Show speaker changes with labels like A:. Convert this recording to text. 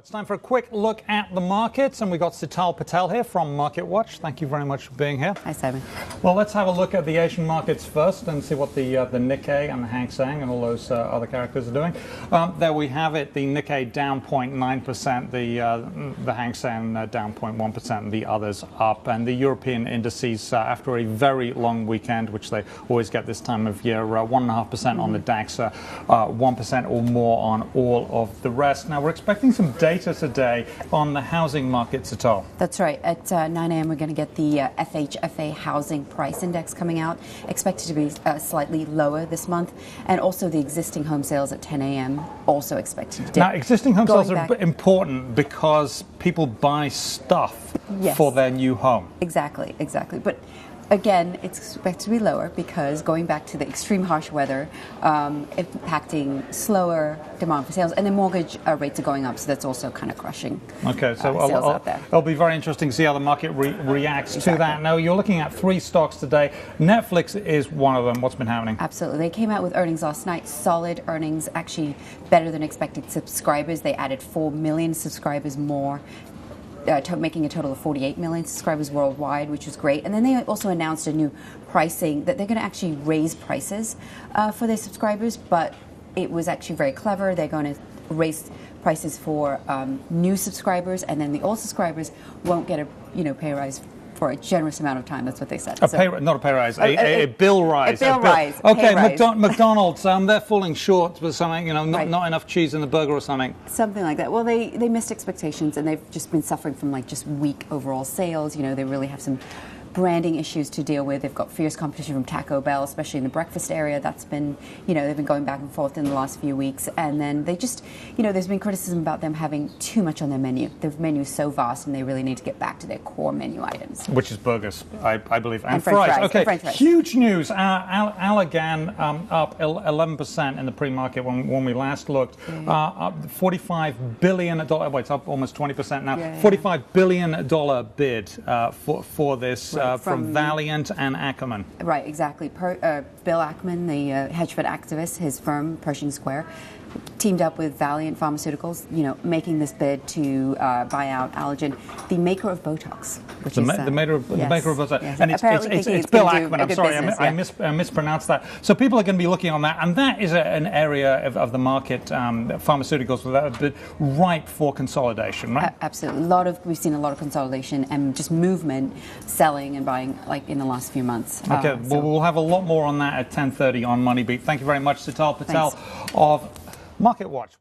A: It's time for a quick look at the markets, and we've got Sital Patel here from MarketWatch. Thank you very much for being here.
B: Hi, Simon.
A: Well, let's have a look at the Asian markets first and see what the Nikkei and the Hang Seng and all those other characters are doing. There we have it. The Nikkei down 0.9%, the Hang Seng down 0.1%, and the others up. And the European indices, after a very long weekend, which they always get this time of year, 1.5% on the DAX, 1% or more on all of the rest. Now, we're expecting some data today on the housing markets at all.
B: That's right. At 9 a.m. we're going to get the FHFA Housing Price Index coming out, expected to be slightly lower this month, and also the existing home sales at 10 a.m. also expected to dip.
A: Now, existing home sales are important because people buy stuff for their new home.
B: Exactly. But again, it's expected to be lower because going back to the extreme harsh weather impacting slower demand for sales, and then mortgage rates are going up, so that's also kind of crushing sales out there.
A: It'll be very interesting to see how the market reacts to that. Now, you're looking at three stocks today. Netflix is one of them. What's been happening?
B: Absolutely. They came out with earnings last night. Solid earnings, actually better than expected subscribers. They added 4 million subscribers more, making a total of 48 million subscribers worldwide, which is great. And then they also announced a new pricing that they're going to actually raise prices for their subscribers, but it was actually very clever. They're going to raise prices for new subscribers, and then the old subscribers won't get a pay rise for a generous amount of time. That's what they said.
A: Not a pay rise, a bill rise.
B: A bill rise.
A: Okay, McDonald's, they're falling short with something, not enough cheese in the burger or something.
B: Something like that. Well, they missed expectations, and they've just been suffering from just weak overall sales. They really have some branding issues to deal with. They've got fierce competition from Taco Bell, especially in the breakfast area. That's been, they've been going back and forth in the last few weeks. And then they just, there's been criticism about them having too much on their menu. Their menu is so vast, and they really need to get back to their core menu items.
A: Which is burgers, I believe, and
B: French fries.
A: Okay,
B: French fries.
A: Huge news. Allergan up 11% in the pre-market when we last looked. Up $45 billion. Well, it's up almost 20% now. $45 billion bid for this. From Valeant and Ackerman.
B: Right, exactly. Bill Ackman, the hedge fund activist, his firm, Pershing Square, teamed up with Valeant Pharmaceuticals, making this bid to buy out Allergan, the maker of Botox. Which
A: the maker of Botox.
B: Yes.
A: And it's Bill Ackman. I'm sorry, I mispronounced that. So people are going to be looking on that, and that is an area of the market, pharmaceuticals, that are ripe for consolidation, right?
B: Absolutely. We've seen a lot of consolidation and just movement, selling and buying, in the last few months.
A: Okay, we'll have a lot more on that at 10:30 on Money Beat. Thank you very much, Sital Patel of MarketWatch.